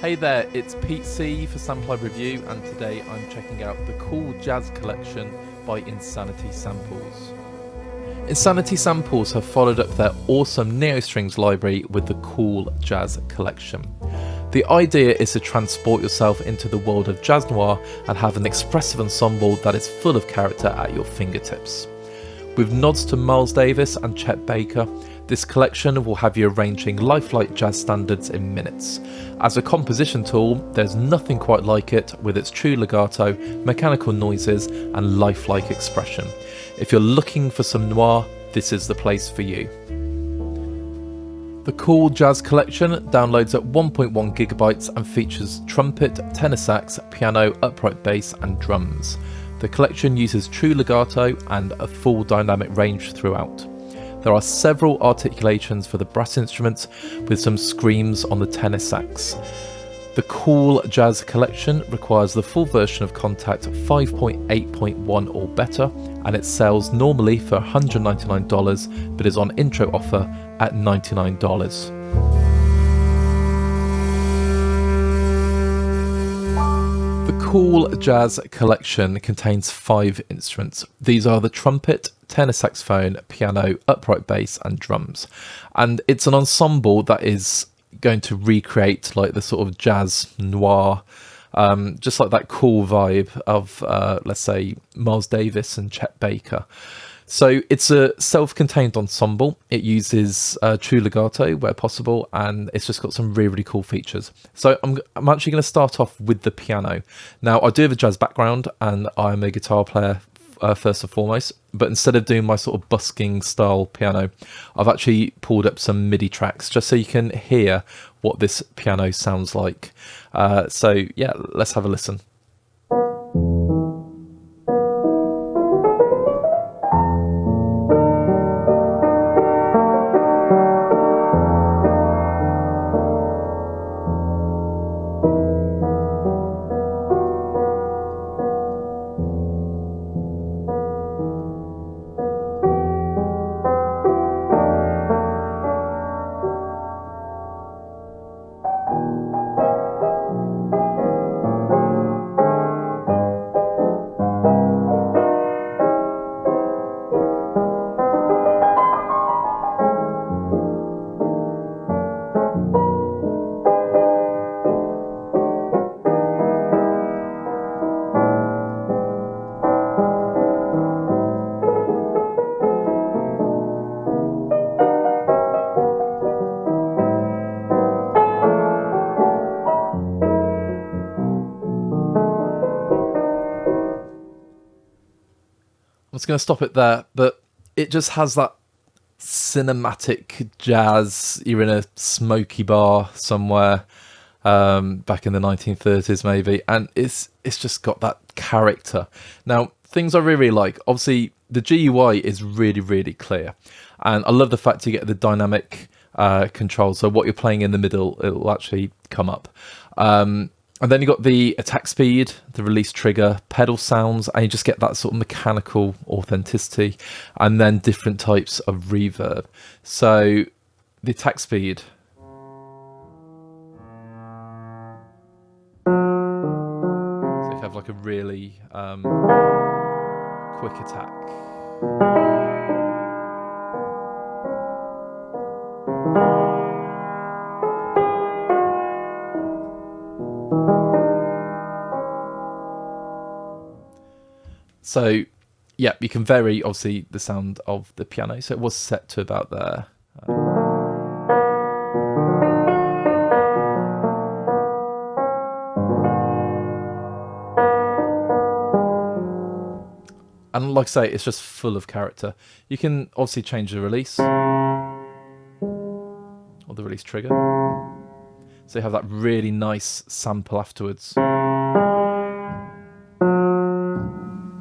Hey there, it's Pete C for Sample Review, and today I'm checking out the Cool Jazz Collection by Insanity Samples. Insanity Samples have followed up their awesome Neo Strings library with the Cool Jazz Collection. The idea is to transport yourself into the world of jazz noir and have an expressive ensemble that is full of character at your fingertips. With nods to Miles Davis and Chet Baker, this collection will have you arranging lifelike jazz standards in minutes. As a composition tool, there's nothing quite like it, with its true legato, mechanical noises and lifelike expression. If you're looking for some noir, this is the place for you. The Cool Jazz Collection downloads at 1.1 gigabytes and features trumpet, tenor sax, piano, upright bass and drums. The collection uses true legato and a full dynamic range throughout. There are several articulations for the brass instruments, with some screams on the tenor sax. The Cool Jazz Collection requires the full version of Contact 5.8.1 or better, and it sells normally for $199 but is on intro offer at $99. The Cool Jazz Collection contains 5 instruments. These are the trumpet, tenor saxophone, piano, upright bass and drums. And it's an ensemble that is going to recreate like the sort of jazz noir, just like that cool vibe of, let's say, Miles Davis and Chet Baker. So it's a self-contained ensemble. It uses true legato where possible, and it's just got some really, really cool features. So I'm actually going to start off with the piano. Now, I do have a jazz background, and I'm a guitar player first and foremost, but instead of doing my sort of busking style piano, I've actually pulled up some MIDI tracks just so you can hear what this piano sounds like. So yeah, let's have a listen. I'm just going to stop it there, but it just has that cinematic jazz. You're in a smoky bar somewhere back in the 1930s maybe, and it's just got that character. Now, things I really like, obviously the GUI is really, really clear, and I love the fact you get the dynamic control, so what you're playing in the middle, it will actually come up. And then you've got the attack speed, the release trigger, pedal sounds, and you just get that sort of mechanical authenticity, and then different types of reverb. So the attack speed. So you have like a really quick attack. So, yeah, you can vary, obviously, the sound of the piano. So it was set to about there. And like I say, it's just full of character. You can obviously change the release, or the release trigger. So you have that really nice sample afterwards.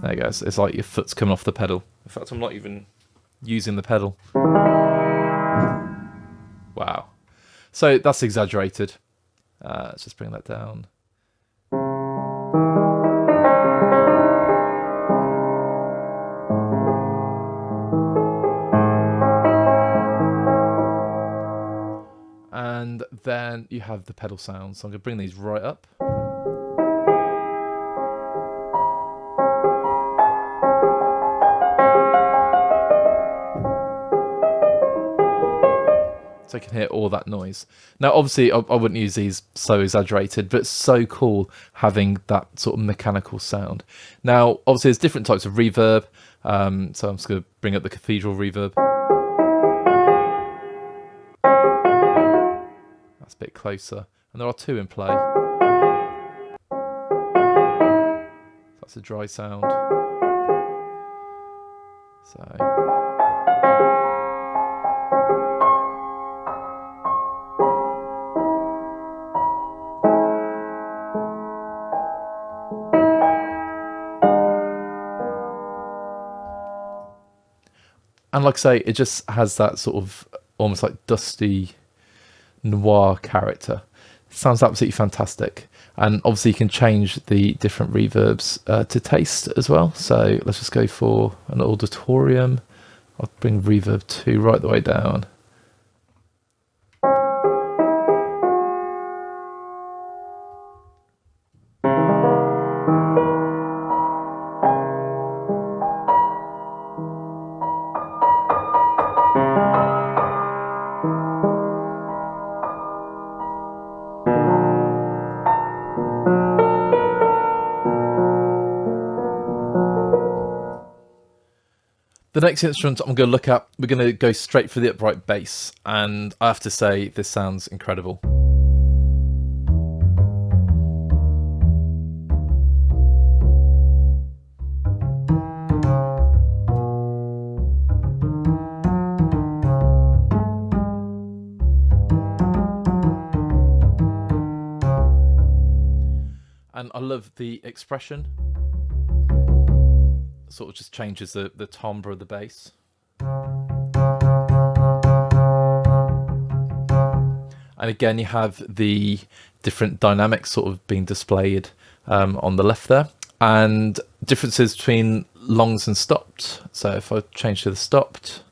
There you go. It's like your foot's coming off the pedal. In fact, I'm not even using the pedal. Wow. So that's exaggerated. Let's just bring that down. And then you have the pedal sounds. So I'm going to bring these right up. So I can hear all that noise. Now, obviously, I wouldn't use these so exaggerated, but it's so cool having that sort of mechanical sound. Now, obviously, there's different types of reverb. So I'm just going to bring up the cathedral reverb. That's a bit closer. And there are two in play. That's a dry sound. So... And like I say, it just has that sort of almost like dusty noir character. Sounds absolutely fantastic. And obviously you can change the different reverbs to taste as well. So let's just go for an auditorium. I'll bring reverb 2 right the way down. The next instrument I'm going to look at, we're going to go straight for the upright bass, and I have to say this sounds incredible. And I love the expression. Sort of just changes the timbre of the bass. And again, you have the different dynamics sort of being displayed on the left there, and differences between longs and stopped. So if I change to the stopped,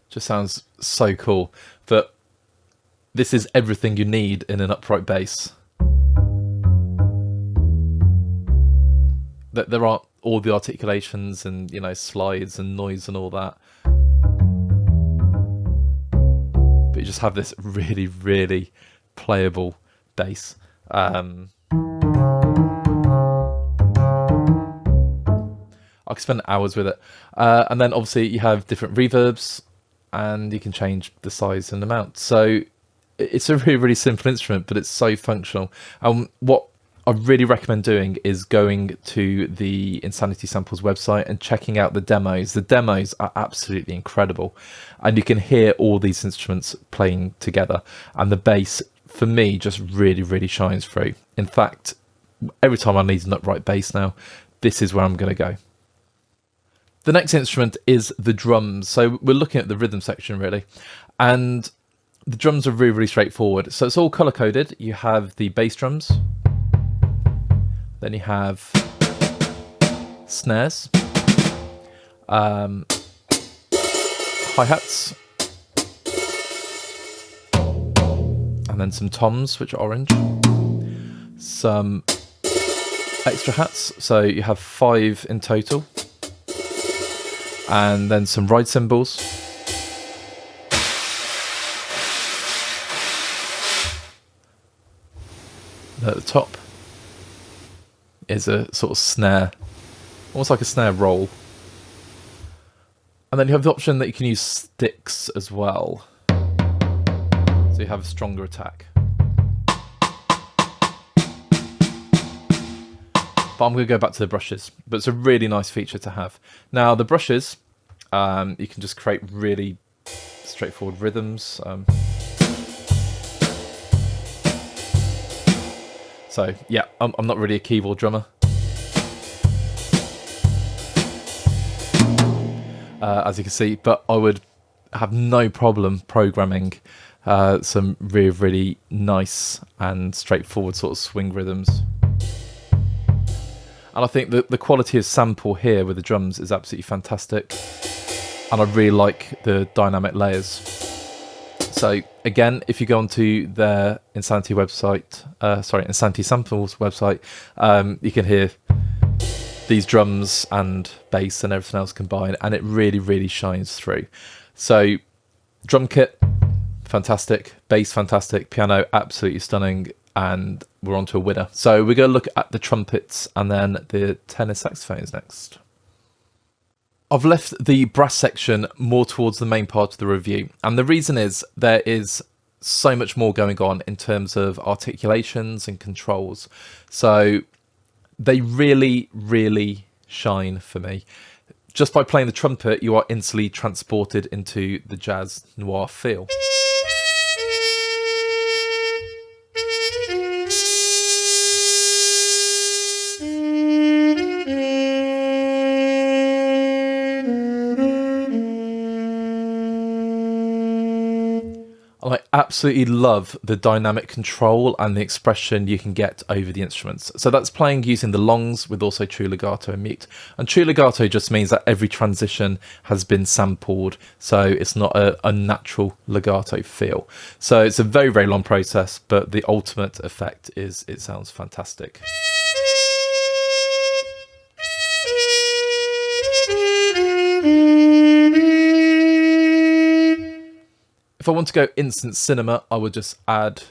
just sounds so cool. But this is everything you need in an upright bass. That there aren't all the articulations and, you know, slides and noise and all that, but you just have this really, really playable bass. I could spend hours with it. And then obviously you have different reverbs, and you can change the size and amount. So it's a really, really simple instrument, but it's so functional. What I really recommend doing is going to the Insanity Samples website and checking out the demos. The demos are absolutely incredible, and you can hear all these instruments playing together, and the bass for me just really, really shines through. In fact, every time I need an upright bass now, this is where I'm going to go. The next instrument is the drums. So we're looking at the rhythm section really, and the drums are really, really straightforward. So it's all color coded. You have the bass drums, then you have snares, hi-hats, and then some toms, which are orange, some extra hats, so you have 5 in total, and then some ride cymbals, at the top is a sort of snare, almost like a snare roll. And then you have the option that you can use sticks as well, so you have a stronger attack. but I'm going to go back to the brushes. But it's a really nice feature to have. Now the brushes, you can just create really straightforward rhythms. So yeah, I'm not really a keyboard drummer. As you can see, but I would have no problem programming some really, really nice and straightforward sort of swing rhythms. And I think that the quality of sample here with the drums is absolutely fantastic. And I really like the dynamic layers. So again, if you go onto their Insanity website, Insanity Samples website, you can hear these drums and bass and everything else combined, and it really, really shines through. So drum kit, fantastic. Bass, fantastic. Piano, absolutely stunning. And we're on to a winner. So we're going to look at the trumpets and then the tenor saxophones next. I've left the brass section more towards the main part of the review. And the reason is there is so much more going on in terms of articulations and controls. So they really, really shine for me. Just by playing the trumpet, you are instantly transported into the jazz noir feel. I absolutely love the dynamic control and the expression you can get over the instruments. So that's playing using the longs with also true legato and mute. And true legato just means that every transition has been sampled, so it's not a unnatural legato feel. So it's a very, very long process, but the ultimate effect is it sounds fantastic. If I want to go instant cinema, I would just add,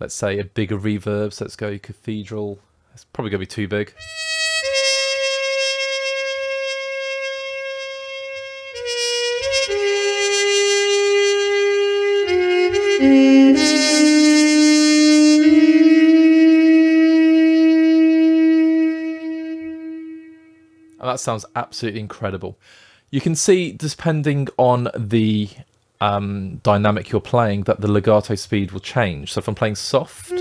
let's say, a bigger reverb. So let's go cathedral. It's probably going to be too big. And that sounds absolutely incredible. You can see, depending on the dynamic you're playing, that the legato speed will change. So if I'm playing soft,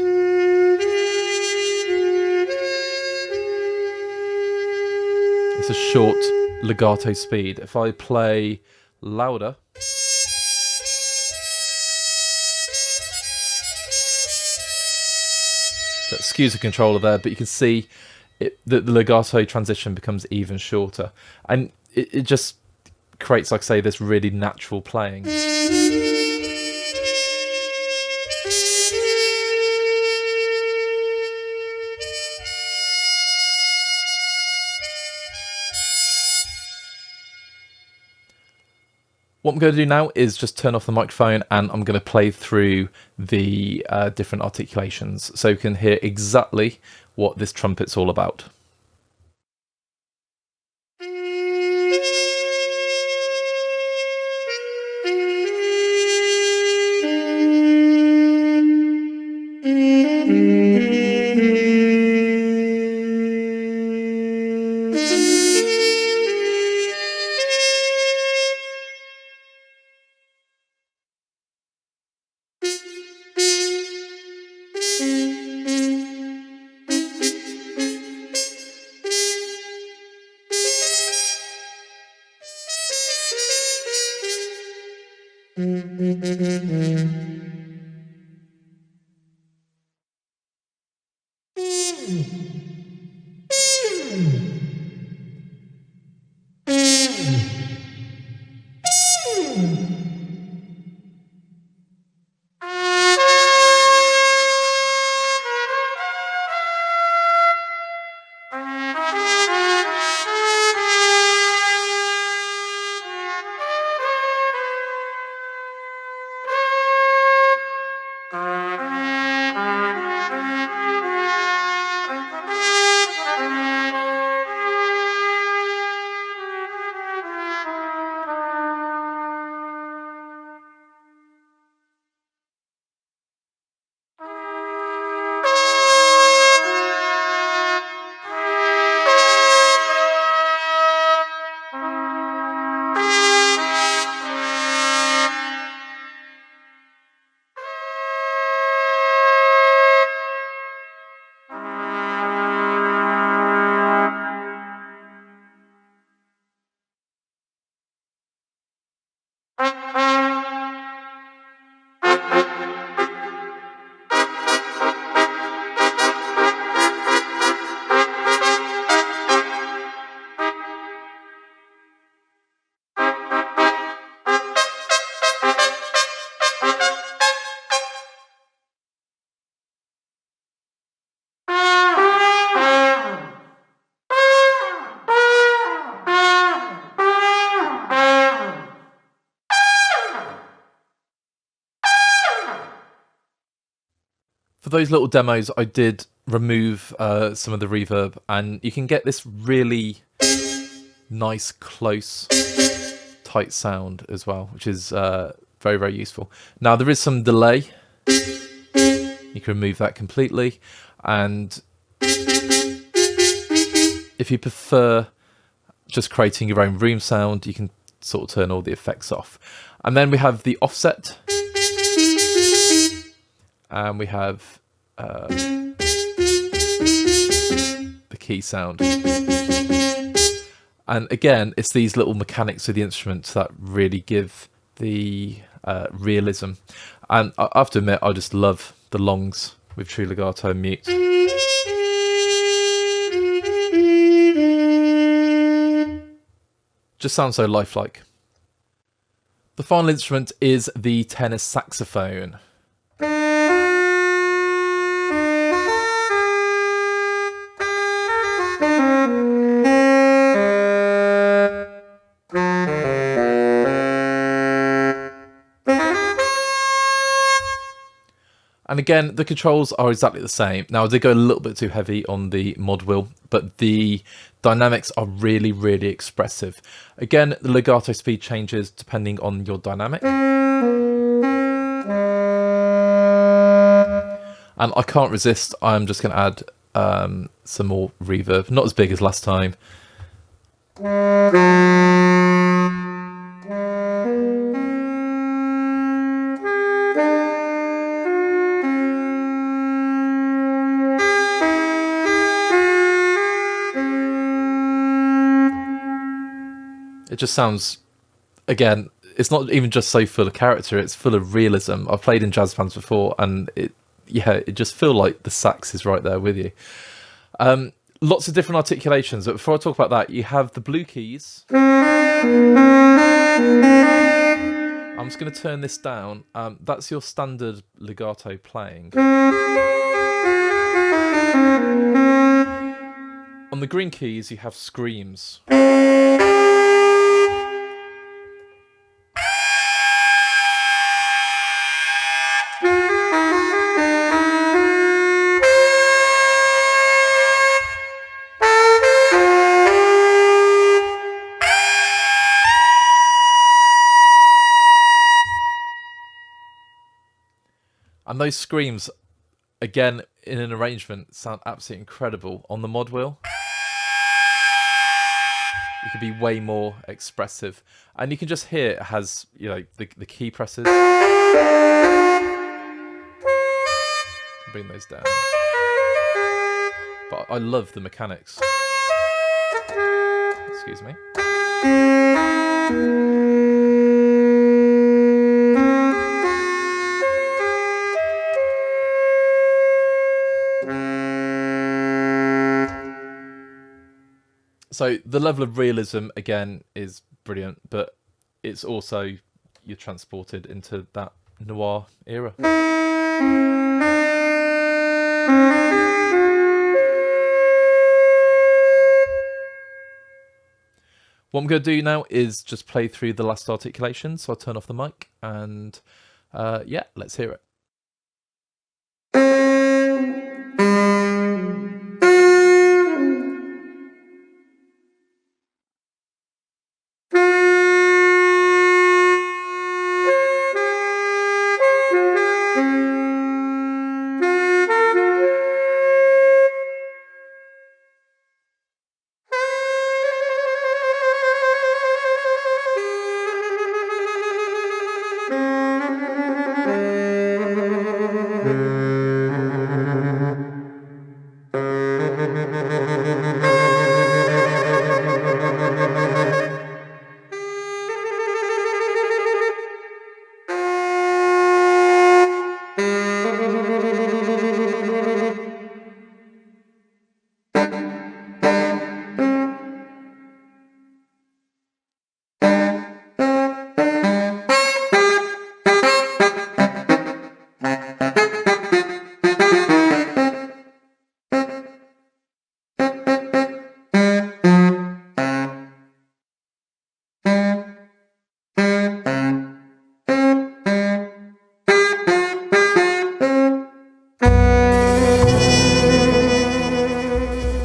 it's a short legato speed. If I play louder, that skews the controller there, but you can see the legato transition becomes even shorter, and it just creates, like I say, this really natural playing. What I'm going to do now is just turn off the microphone and I'm going to play through the different articulations so you can hear exactly what this trumpet's all about. For those little demos, I did remove some of the reverb, and you can get this really nice, close, tight sound as well, which is very, very useful. Now, there is some delay. You can remove that completely. And if you prefer just creating your own room sound, you can sort of turn all the effects off. And then we have the offset. And we have the key sound. And again, it's these little mechanics of the instruments that really give the realism. And I have to admit, I just love the longs with true legato and mute. Just sounds so lifelike. The final instrument is the tenor saxophone. And again, the controls are exactly the same. Now, I did go a little bit too heavy on the mod wheel, but the dynamics are really, really expressive. Again, the legato speed changes depending on your dynamic. And I can't resist. I'm just going to add some more reverb. Not as big as last time. It just sounds, again, it's not even just so full of character, it's full of realism. I've played in jazz bands before, and it just feels like the sax is right there with you. Lots of different articulations, but before I talk about that, you have the blue keys. I'm just going to turn this down. That's your standard legato playing. On the green keys, you have screams. And those screams, again, in an arrangement, sound absolutely incredible. On the mod wheel, you can be way more expressive. And you can just hear it has, you know, the key presses. Bring those down. But I love the mechanics. Excuse me. So the level of realism, again, is brilliant, but it's also, you're transported into that noir era. What I'm going to do now is just play through the last articulation. So I'll turn off the mic and yeah, let's hear it.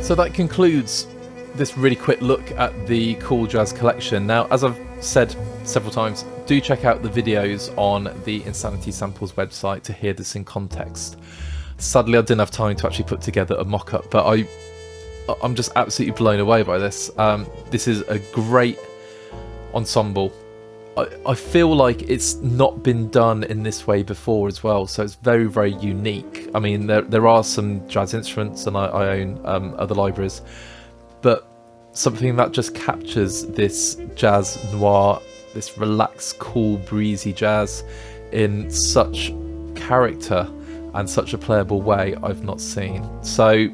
So that concludes this really quick look at the Cool Jazz collection. Now, as I've said several times, do check out the videos on the Insanity Samples website to hear this in context. Sadly, I didn't have time to actually put together a mock-up, but I'm just absolutely blown away by this. This is a great ensemble. I feel like it's not been done in this way before as well, so it's very, very unique. I mean, there are some jazz instruments, and I own other libraries, but something that just captures this jazz noir, this relaxed, cool, breezy jazz in such character and such a playable way I've not seen. So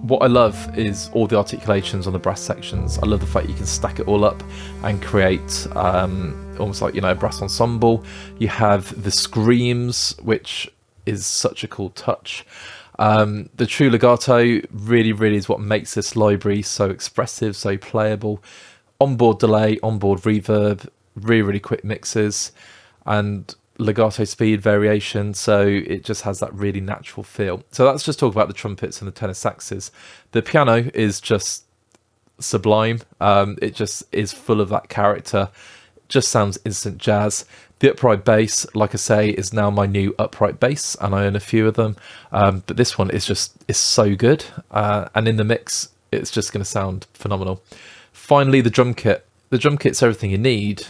what I love is all the articulations on the brass sections. I love the fact you can stack it all up and create almost like, you know, a brass ensemble. You have the screams, which is such a cool touch. The true legato really is what makes this library so expressive, so playable. Onboard delay, onboard reverb, really quick mixes, and legato speed variation, so it just has that really natural feel. So let's just talk about the trumpets and the tenor saxes. The piano is just sublime. It just is full of that character. Just sounds instant jazz. The upright bass, like I say, is now my new upright bass, and I own a few of them. But this one is so good, and in the mix, it's just going to sound phenomenal. Finally, the drum kit. The drum kit's everything you need.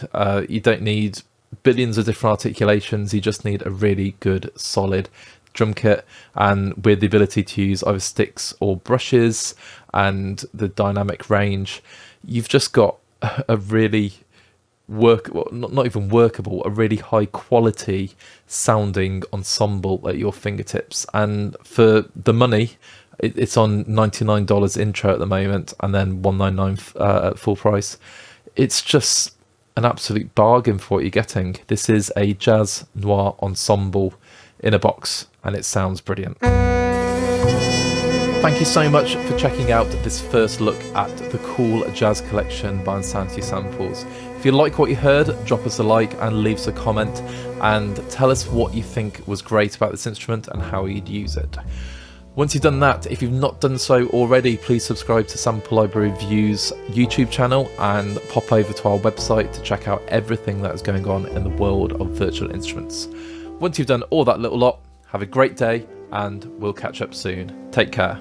You don't need billions of different articulations. You just need a really good, solid drum kit, and with the ability to use either sticks or brushes and the dynamic range, you've just got a really not even workable, a really high quality sounding ensemble at your fingertips. And for the money, it's on $99 intro at the moment, and then $199 at full price. It's just an absolute bargain for what you're getting. This is a jazz noir ensemble in a box, and it sounds brilliant. Thank you so much for checking out this first look at the Cool Jazz collection by Insanity Samples. If you like what you heard, drop us a like and leave us a comment, and tell us what you think was great about this instrument and how you'd use it. Once you've done that, if you've not done so already, please subscribe to Sample Library Reviews YouTube channel and pop over to our website to check out everything that is going on in the world of virtual instruments. Once you've done all that little lot, have a great day, and we'll catch up soon. Take care.